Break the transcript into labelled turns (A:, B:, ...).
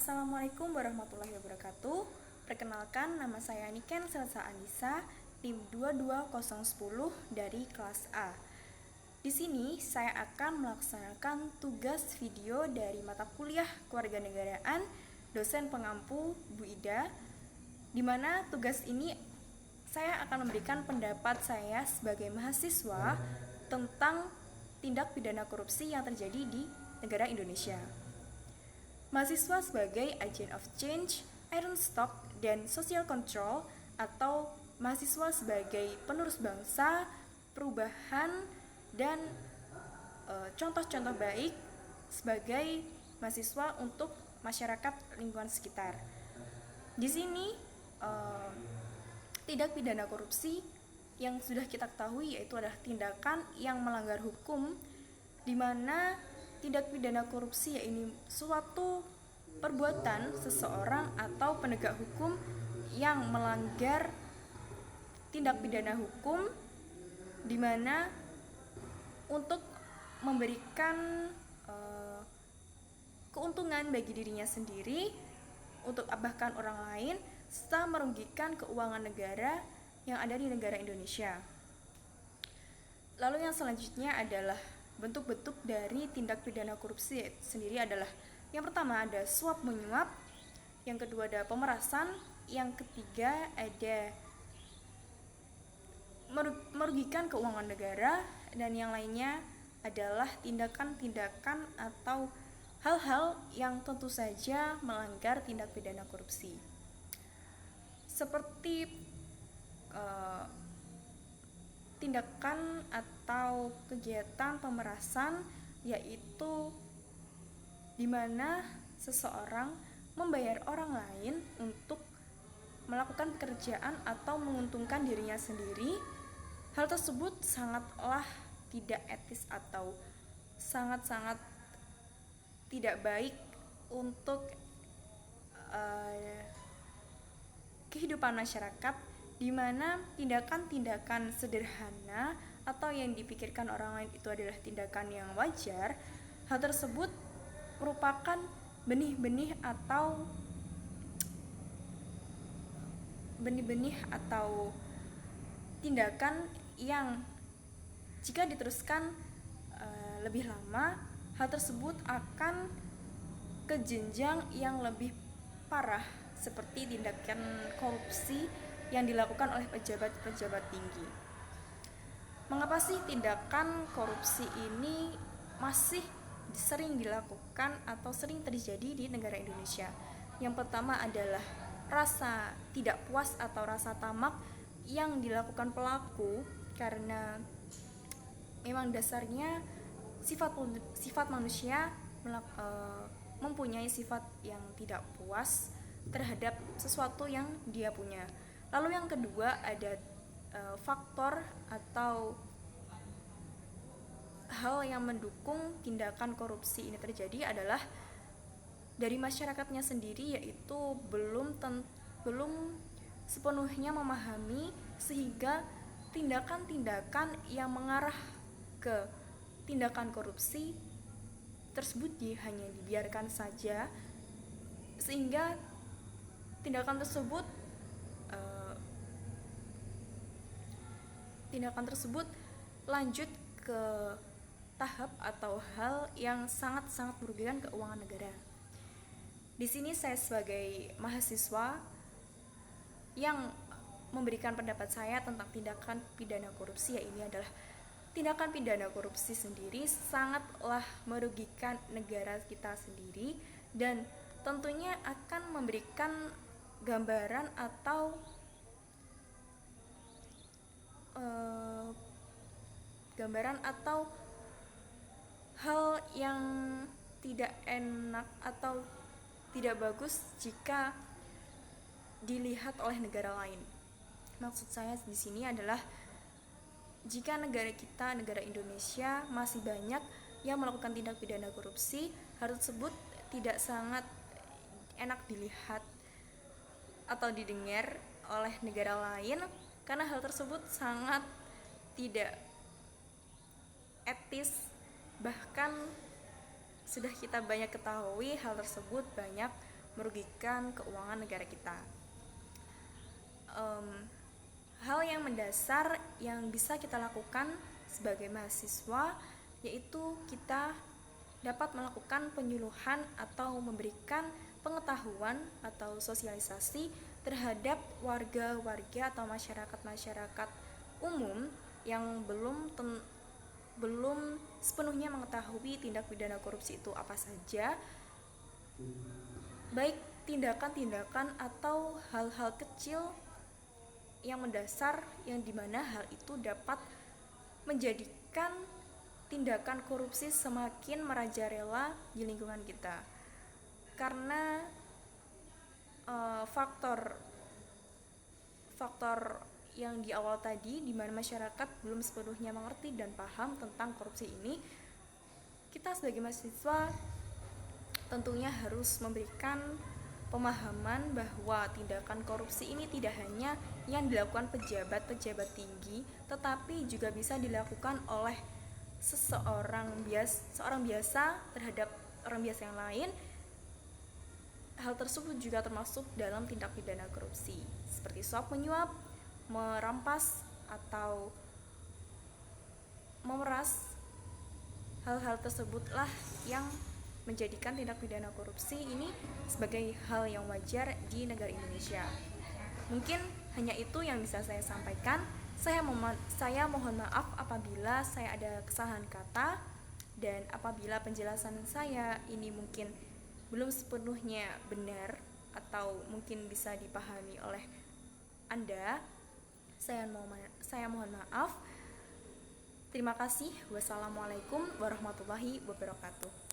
A: Assalamualaikum warahmatullahi wabarakatuh. Perkenalkan, nama saya Niken Selsa Anissa, tim 22010 dari kelas A. Di sini saya akan melaksanakan tugas video dari mata kuliah Kewarganegaraan dosen pengampu Bu Ida, di mana tugas ini saya akan memberikan pendapat saya sebagai mahasiswa tentang tindak pidana korupsi yang terjadi di negara Indonesia. Mahasiswa sebagai agent of change, iron stock, dan social control, atau mahasiswa sebagai penerus bangsa, perubahan, dan contoh-contoh baik sebagai mahasiswa untuk masyarakat lingkungan sekitar. Di sini tindak pidana korupsi yang sudah kita ketahui yaitu adalah tindakan yang melanggar hukum, di mana tindak pidana korupsi yaitu suatu perbuatan seseorang atau penegak hukum yang melanggar tindak pidana hukum, di mana untuk memberikan keuntungan bagi dirinya sendiri, untuk bahkan orang lain, serta merugikan keuangan negara yang ada di negara Indonesia. Lalu yang selanjutnya adalah bentuk-bentuk dari tindak pidana korupsi sendiri adalah yang pertama ada suap menyuap, yang kedua ada pemerasan, yang ketiga ada merugikan keuangan negara, dan yang lainnya adalah tindakan-tindakan atau hal-hal yang tentu saja melanggar tindak pidana korupsi. Seperti tindakan atau kegiatan pemerasan, yaitu di mana seseorang membayar orang lain untuk melakukan pekerjaan atau menguntungkan dirinya sendiri. Hal tersebut sangatlah tidak etis atau sangat-sangat tidak baik untuk kehidupan masyarakat, di mana tindakan-tindakan sederhana atau yang dipikirkan orang lain itu adalah tindakan yang wajar. Hal tersebut merupakan benih-benih atau tindakan yang jika diteruskan lebih lama, hal tersebut akan ke jenjang yang lebih parah, seperti tindakan korupsi yang dilakukan oleh pejabat-pejabat tinggi. Mengapa sih tindakan korupsi ini masih sering dilakukan atau sering terjadi di negara Indonesia? Yang pertama adalah rasa tidak puas atau rasa tamak yang dilakukan pelaku, karena memang dasarnya sifat manusia mempunyai sifat yang tidak puas terhadap sesuatu yang dia punya. Lalu yang kedua ada faktor atau hal yang mendukung tindakan korupsi ini terjadi adalah dari masyarakatnya sendiri, yaitu belum sepenuhnya memahami, sehingga tindakan-tindakan yang mengarah ke tindakan korupsi tersebut hanya dibiarkan saja, sehingga tindakan tersebut lanjut ke tahap atau hal yang sangat-sangat merugikan keuangan negara. Di sini saya sebagai mahasiswa yang memberikan pendapat saya tentang tindakan pidana korupsi, yaitu adalah tindakan pidana korupsi sendiri sangatlah merugikan negara kita sendiri, dan tentunya akan memberikan gambaran atau hal yang tidak enak atau tidak bagus jika dilihat oleh negara lain. Maksud saya di sini adalah jika negara kita, negara Indonesia, masih banyak yang melakukan tindak pidana korupsi, hal tersebut tidak sangat enak dilihat atau didengar oleh negara lain, karena hal tersebut sangat tidak etis. Bahkan sudah kita banyak ketahui hal tersebut banyak merugikan keuangan negara kita. Hal yang mendasar yang bisa kita lakukan sebagai mahasiswa yaitu kita dapat melakukan penyuluhan atau memberikan pengetahuan atau sosialisasi terhadap warga-warga atau masyarakat umum yang belum sepenuhnya mengetahui tindak pidana korupsi itu apa saja, baik tindakan-tindakan atau hal-hal kecil yang mendasar yang dimana hal itu dapat menjadikan tindakan korupsi semakin merajalela di lingkungan kita. Karena faktor yang di awal tadi, di mana masyarakat belum sepenuhnya mengerti dan paham tentang korupsi ini, kita sebagai mahasiswa tentunya harus memberikan pemahaman bahwa tindakan korupsi ini tidak hanya yang dilakukan pejabat-pejabat tinggi, tetapi juga bisa dilakukan oleh seorang biasa terhadap orang biasa yang lain. Hal tersebut juga termasuk dalam tindak pidana korupsi, seperti suap menyuap, merampas atau memeras. Hal-hal tersebutlah yang menjadikan tindak pidana korupsi ini sebagai hal yang wajar di negara Indonesia. Mungkin hanya itu yang bisa saya sampaikan. Saya mohon maaf apabila saya ada kesalahan kata, dan apabila penjelasan saya ini mungkin belum sepenuhnya benar atau mungkin bisa dipahami oleh Anda, saya mohon maaf. Terima kasih. Wassalamualaikum warahmatullahi wabarakatuh.